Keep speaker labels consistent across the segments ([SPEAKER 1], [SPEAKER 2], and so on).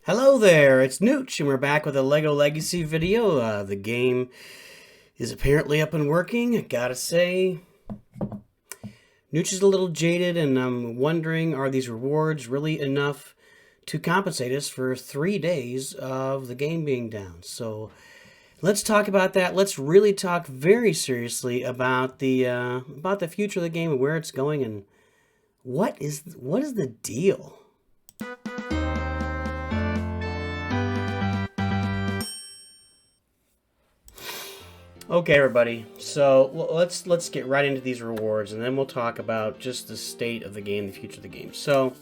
[SPEAKER 1] Hello there, it's Nooch, and we're back with a LEGO Legacy video. The game is apparently up and working. I gotta say, Nooch is a little jaded, and I'm wondering, are these rewards really enough to compensate us for 3 days of the game being down? So let's talk about that. Let's really talk very seriously about the future of the game and where it's going, and what is the deal? Okay, everybody. So let's get right into these rewards, and then we'll talk about just the state of the game, the future of the game. So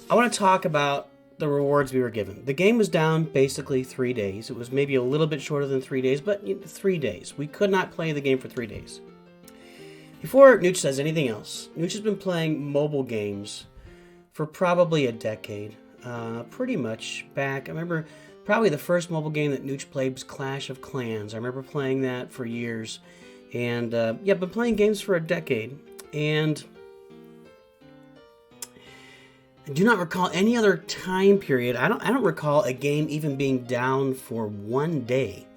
[SPEAKER 1] I want to talk about the rewards we were given. The game was down basically 3 days. It was maybe a little bit shorter than 3 days, but 3 days. We could not play the game for 3 days. Before Nooch says anything else, Nooch has been playing mobile games for probably a decade. Pretty much back, I remember probably the first mobile game that Nooch played was Clash of Clans. I remember playing that for years. And yeah, I've been playing games for a decade. And I do not recall any other time period. I don't recall a game even being down for 1 day.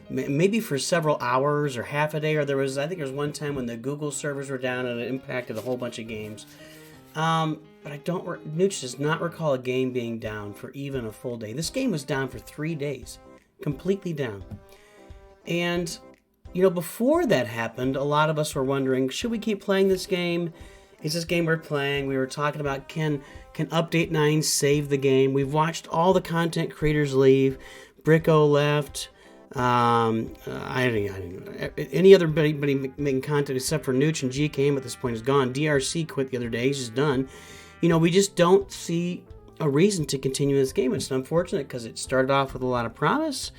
[SPEAKER 1] Maybe for several hours or half a day. Or I think there was one time when the Google servers were down and it impacted a whole bunch of games. But Nooch does not recall a game being down for even a full day. This game was down for 3 days. Completely down. And, you know, before that happened, a lot of us were wondering, should we keep playing this game? Is this game worth playing? We were talking about, can Update 9 save the game? We've watched all the content creators leave. Bricko left. Any other anybody making content except for Nooch and GKM at this point is gone. DRC quit the other day. He's just done. You know, we just don't see a reason to continue this game. It's unfortunate because it started off with a lot of promise,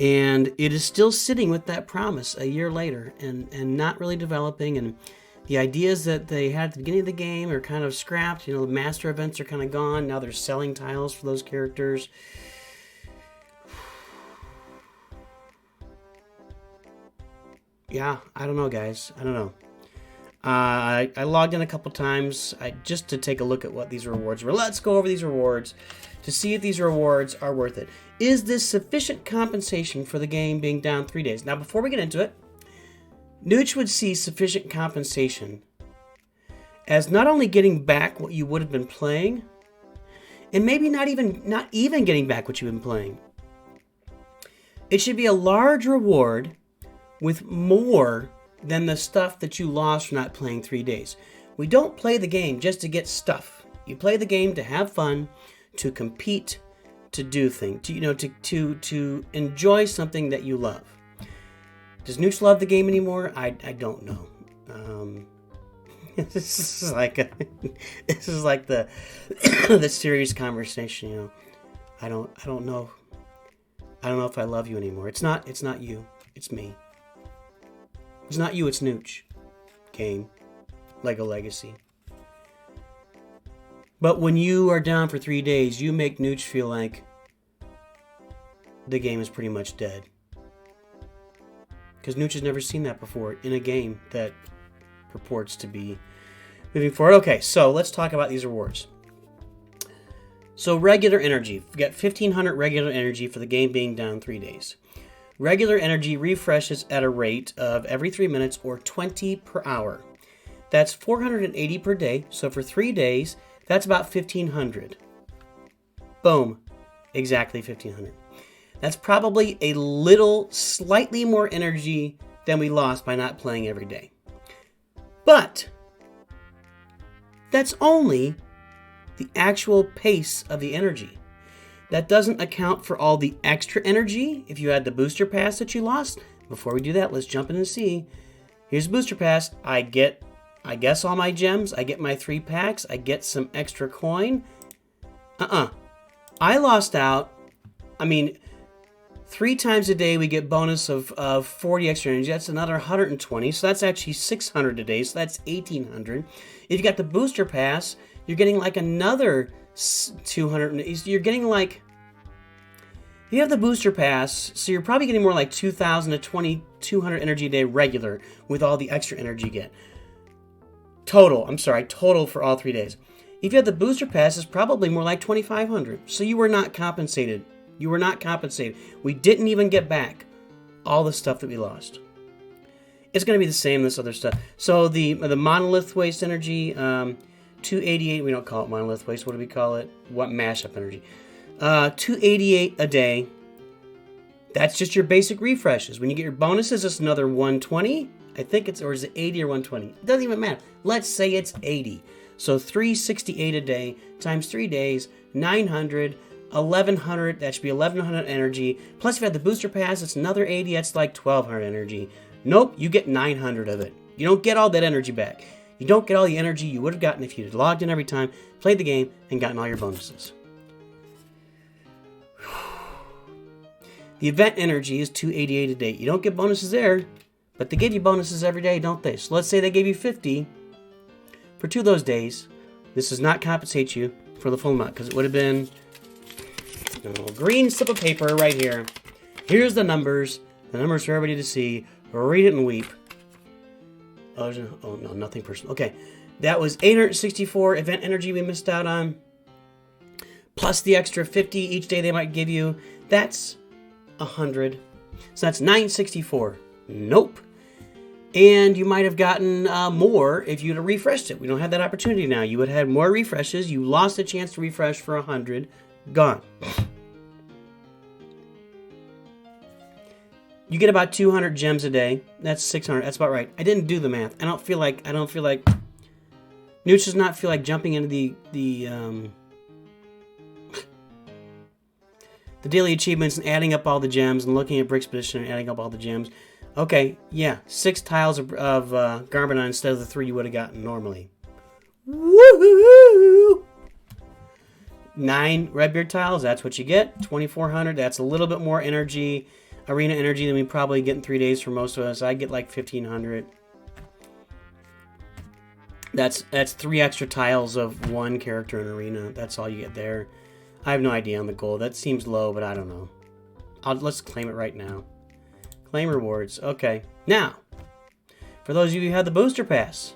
[SPEAKER 1] and it is still sitting with that promise a year later and not really developing. And the ideas that they had at the beginning of the game are kind of scrapped. You know, the master events are kind of gone. Now they're selling tiles for those characters. Yeah, I don't know, guys. I don't know. I logged in a couple times just to take a look at what these rewards were. Let's go over these rewards to see if these rewards are worth it. Is this sufficient compensation for the game being down 3 days? Now, before we get into it, Nooch would see sufficient compensation as not only getting back what you would have been playing, and maybe not even getting back what you've been playing. It should be a large reward with more than the stuff that you lost for not playing 3 days. We don't play the game just to get stuff. You play the game to have fun, to compete, to do things, to enjoy something that you love. Does Nooch love the game anymore? I don't know. This is like the the serious conversation. You know, I don't know. I don't know if I love you anymore. It's not you. It's me. It's not you, it's Nooch. Game. LEGO Legacy. But when you are down for 3 days, you make Nooch feel like the game is pretty much dead. Because Nooch has never seen that before in a game that purports to be moving forward. Okay, so let's talk about these rewards. So regular energy. We got 1,500 regular energy for the game being down 3 days. Regular energy refreshes at a rate of every 3 minutes or 20 per hour. That's 480 per day. So for 3 days, that's about 1,500. Boom. Exactly 1,500. That's probably a little, slightly more energy than we lost by not playing every day. But that's only the actual pace of the energy. That doesn't account for all the extra energy if you had the booster pass that you lost. Before we do that, let's jump in and see. Here's a booster pass. I guess, all my gems. I get my 3 packs. I get some extra coin. I lost out. I mean, 3 times a day we get bonus of 40 extra energy. That's another 120. So that's actually 600 a day. So that's 1,800. If you got the booster pass, you're getting like another 200. You're getting like, you have the booster pass, so you're probably getting more like 2,000 to 2,200 energy a day regular with all the extra energy you get. Total for all 3 days. If you had the booster pass, it's probably more like 2,500. So you were not compensated. You were not compensated. We didn't even get back all the stuff that we lost. It's going to be the same this other stuff. So the monolith waste energy, 288. We don't call it monolith waste. What do we call it? What mashup energy? 288 a day. That's just your basic refreshes. When you get your bonuses, it's another 120. I think it's, or is it 80 or 120? It doesn't even matter. Let's say it's 80. So 368 a day times 3 days, 900, 1100. That should be 1100 energy. Plus, if you had the booster pass, it's another 80. That's like 1200 energy. Nope, you get 900 of it. You don't get all that energy back. You don't get all the energy you would have gotten if you had logged in every time, played the game, and gotten all your bonuses. The event energy is 288 a day. You don't get bonuses there, but they give you bonuses every day, don't they? So let's say they gave you 50 for 2 of those days. This does not compensate you for the full amount, because it would have been a little green slip of paper right here. Here's the numbers for everybody to see. Read it and weep. Oh no, nothing personal. Okay, that was 864 event energy we missed out on, plus the extra 50 each day they might give you. That's 100. So that's 964. Nope. And you might have gotten more if you'd have refreshed it. We don't have that opportunity now. You would have had more refreshes. You lost a chance to refresh for 100. Gone. You get about 200 gems a day. That's 600. That's about right. I didn't do the math. I don't feel like Nooch does not feel like jumping into the daily achievements and adding up all the gems and looking at Brick's position and adding up all the gems. Okay, yeah, 6 tiles of Garbanon instead of the 3 you would have gotten normally. Woohoo! 9 Redbeard tiles, that's what you get. 2,400, that's a little bit more energy, arena energy than we probably get in 3 days for most of us. I get like 1,500. That's 3 extra tiles of 1 character in arena. That's all you get there. I have no idea on the goal. That seems low, but I don't know. Let's claim it right now. Claim rewards. Okay. Now, for those of you who have the booster pass,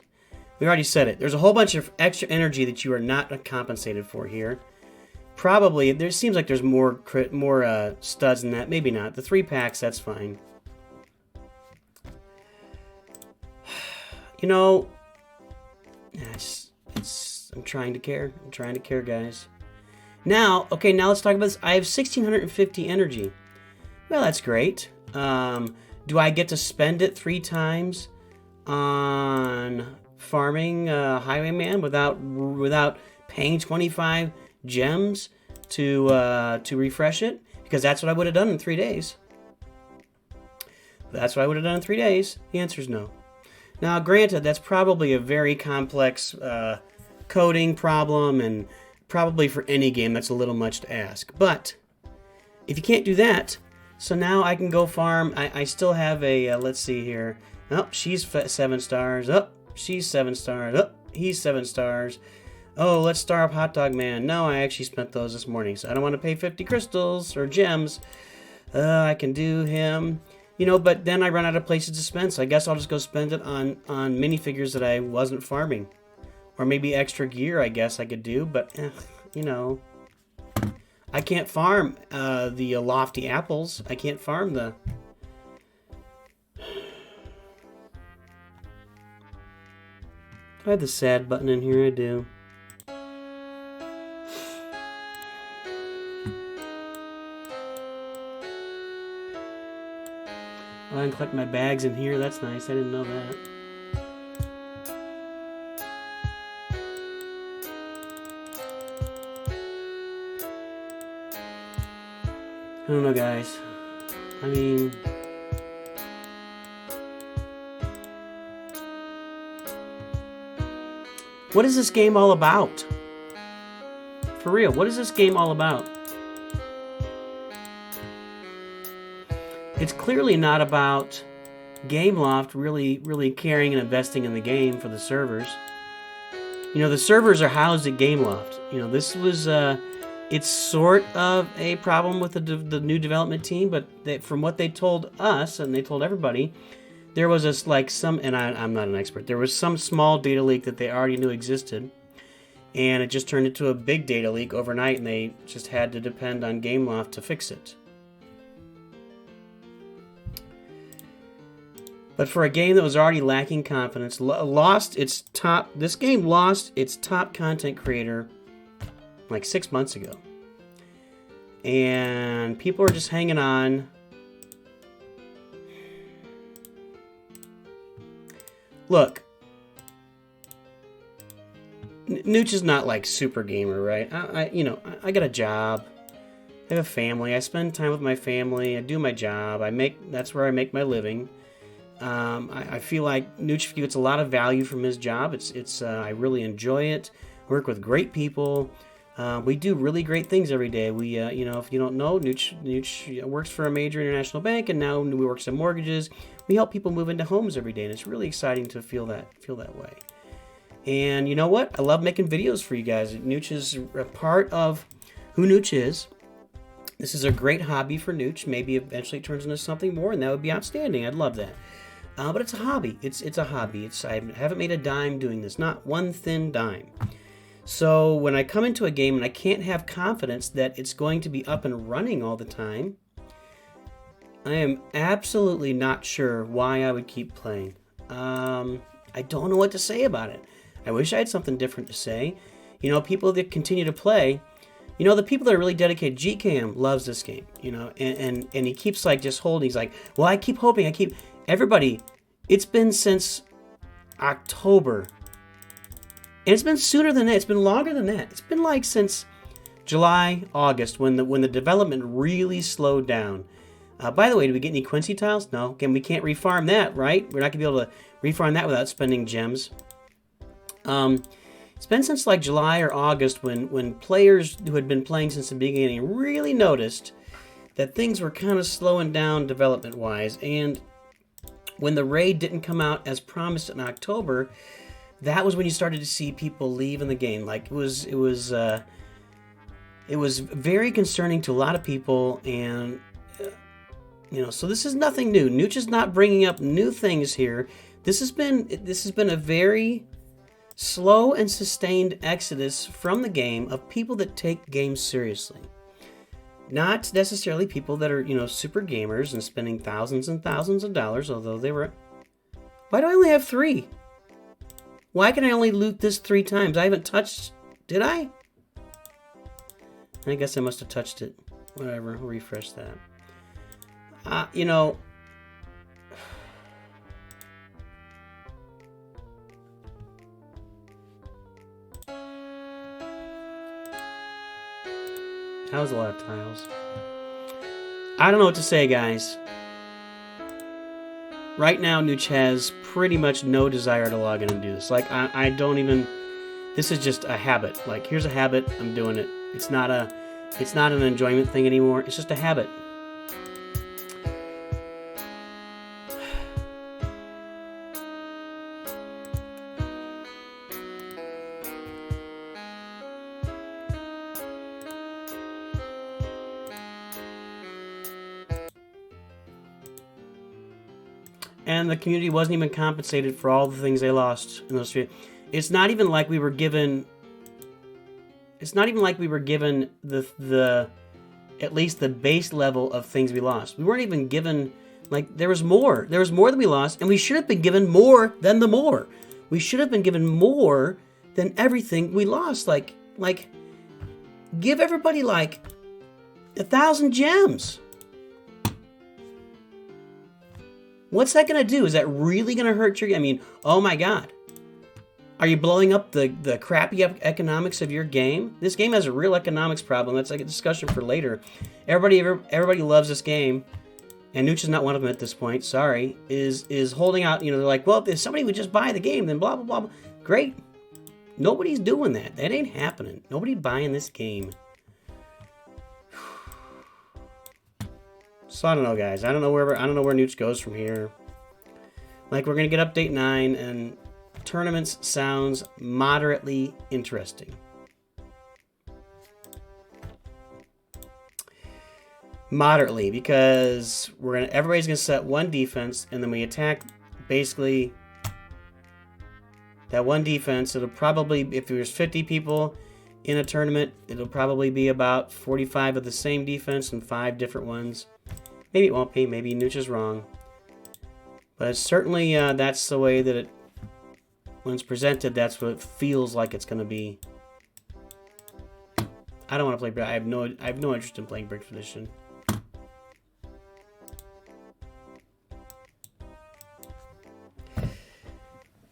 [SPEAKER 1] we already said it. There's a whole bunch of extra energy that you are not compensated for here. Probably, there seems like there's more studs than that. Maybe not. The 3 packs, that's fine. You know, I'm trying to care. I'm trying to care, guys. Now, okay, now let's talk about this. I have 1,650 energy. Well, that's great. Do I get to spend it 3 times on farming Highwayman without paying 25 gems to refresh it? Because that's what I would have done in 3 days. That's what I would have done in 3 days. The answer is no. Now, granted, that's probably a very complex coding problem, and probably for any game that's a little much to ask. But if you can't do that, so now I can go farm. I still have a, let's see here. Oh, she's 7 stars. Oh, she's 7 stars. Oh, he's 7 stars. Oh, let's star up Hot Dog Man. No, I actually spent those this morning, so I don't want to pay 50 crystals or gems. I can do him. You know, but then I run out of places to spend, so I guess I'll just go spend it on minifigures that I wasn't farming. Or maybe extra gear, I guess I could do, but, you know. I can't farm the lofty apples. I can't farm the... I have the sad button in here, I do. Oh, I can collect my bags in here, that's nice, I didn't know that. I don't know, guys. I mean... what is this game all about? For real, what is this game all about? It's clearly not about Gameloft really caring and investing in the game for the servers. You know, the servers are housed at Gameloft. You know, this was... it's sort of a problem with the new development team, but from what they told us, and they told everybody, there was this, like, some, and I'm not an expert, there was some small data leak that they already knew existed, and it just turned into a big data leak overnight, and they just had to depend on Gameloft to fix it. But for a game that was already lacking confidence, this game lost its top content creator like 6 months ago. And people are just hanging on. Look, Nooch is not like super gamer, right? I got a job. I have a family. I spend time with my family. I do my job. That's where I make my living. I feel like Nooch gets a lot of value from his job. I really enjoy it. Work with great people. We do really great things every day. We, if you don't know, Nooch works for a major international bank, and now we work in mortgages. We help people move into homes every day, and it's really exciting to feel that way. And you know what? I love making videos for you guys. Nooch is a part of who Nooch is. This is a great hobby for Nooch. Maybe eventually it turns into something more, and that would be outstanding. I'd love that. But it's a hobby. It's a hobby. I haven't made a dime doing this. Not one thin dime. So when I come into a game and I can't have confidence that it's going to be up and running all the time, I am absolutely not sure why I would keep playing. I don't know what to say about it. I wish I had something different to say. People that continue to play, the people that are really dedicated, GCam loves this game, and he keeps just holding. He's like, well, I keep hoping, everybody, it's been since October. And it's been sooner than that. It's been longer than that. It's been since July, August, when the development really slowed down. By the way, do we get any Quincy tiles? No. Again, we can't refarm that, right? We're not going to be able to refarm that without spending gems. It's been since July or August when players who had been playing since the beginning really noticed that things were kind of slowing down development-wise. And when the raid didn't come out as promised in October, that was when you started to see people leave in the game. It was very concerning to a lot of people, and so this is nothing new. Nooch is not bringing up new things here. This has been a very slow and sustained exodus from the game of people that take games seriously. Not necessarily people that are, super gamers and spending thousands and thousands of dollars, although they were... Why do I only have 3? Why can I only loot this 3 times? I haven't touched... Did I? I guess I must have touched it. Whatever, I'll refresh that. That was a lot of tiles. I don't know what to say, guys. Right now, Nooch has pretty much no desire to log in and do this. I don't even... This is just a habit. Here's a habit, I'm doing it. It's not an enjoyment thing anymore. It's just a habit. And the community wasn't even compensated for all the things they lost in those 3. It's not even like we were given... It's not even like we were given the at least the base level of things we lost. We weren't even given... there was more. There was more than we lost, and we should have been given more than the more. We should have been given more than everything we lost. Give everybody 1,000 gems. What's that going to do? Is that really going to hurt your... oh my god. Are you blowing up the crappy economics of your game? This game has a real economics problem. That's a discussion for later. Everybody loves this game, and Nooch is not one of them at this point. Sorry. Is holding out, they're like, well, if somebody would just buy the game, then blah, blah, blah, blah. Great. Nobody's doing that. That ain't happening. Nobody buying this game. So I don't know, guys. I don't know where Nooch goes from here. We're gonna get update 9, and tournaments sounds moderately interesting. Moderately, because everybody's gonna set one defense, and then we attack basically That one defense, it'll probably, if there's 50 people in a tournament, it'll probably be about 45 of the same defense and 5 different ones. Maybe it won't be. Maybe Nooch is wrong. But it's certainly, that's the way that it, when it's presented, that's what it feels like it's going to be. I don't want to play. I have no interest in playing Brick Tradition.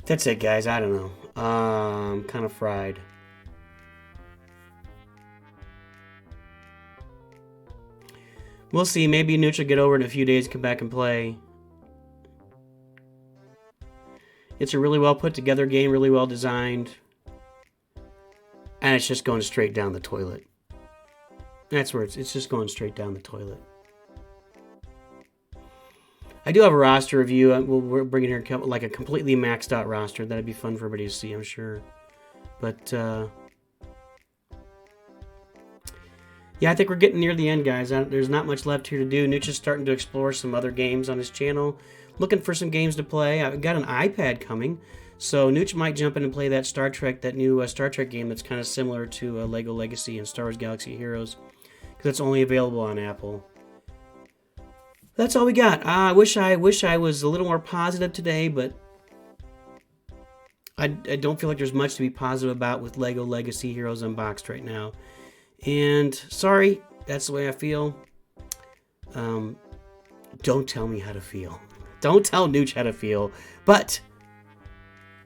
[SPEAKER 1] That's it, guys. I don't know. I'm kind of fried. We'll see. Maybe Nooch will get over in a few days, come back and play. It's a really well put together game, really well designed. And it's just going straight down the toilet. That's where it's just going straight down the toilet. I do have a roster review. We're bringing here like a completely maxed out roster. That'd be fun for everybody to see, I'm sure. But, yeah, I think we're getting near the end, guys. There's not much left here to do. Nooch is starting to explore some other games on his channel. Looking for some games to play. I've got an iPad coming. So Nooch might jump in and play that that new Star Trek game that's kind of similar to LEGO Legacy and Star Wars Galaxy Heroes. Because it's only available on Apple. That's all we got. I wish I was a little more positive today, but I don't feel like there's much to be positive about with LEGO Legacy Heroes Unboxed right now. And sorry, that's the way I feel. Don't tell me how to feel. Don't tell Nooch how to feel. But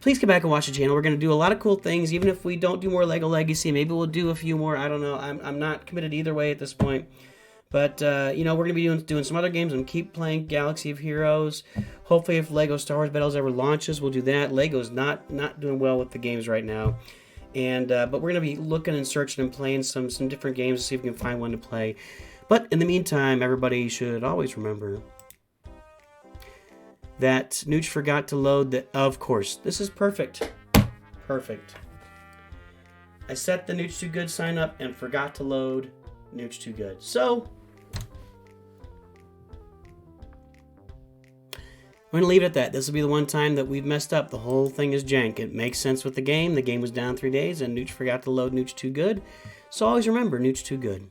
[SPEAKER 1] please come back and watch the channel. We're going to do a lot of cool things. Even if we don't do more LEGO Legacy, maybe we'll do a few more. I don't know. I'm not committed either way at this point. But, you know, we're going to be doing some other games and keep playing Galaxy of Heroes. Hopefully, if LEGO Star Wars Battles ever launches, we'll do that. LEGO's not doing well with the games right now. And but we're going to be looking and searching and playing some different games to see if we can find one to play. But in the meantime, everybody should always remember that Nooch forgot to load the... Of course, this is perfect. Perfect. I set the Nooch Too Good sign up and forgot to load Nooch Too Good. So we're going to leave it at that. This will be the one time that we've messed up. The whole thing is jank. It makes sense with the game. The game was down 3 days, and Nooch forgot to load Nooch Too Good. So always remember, Nooch Too Good.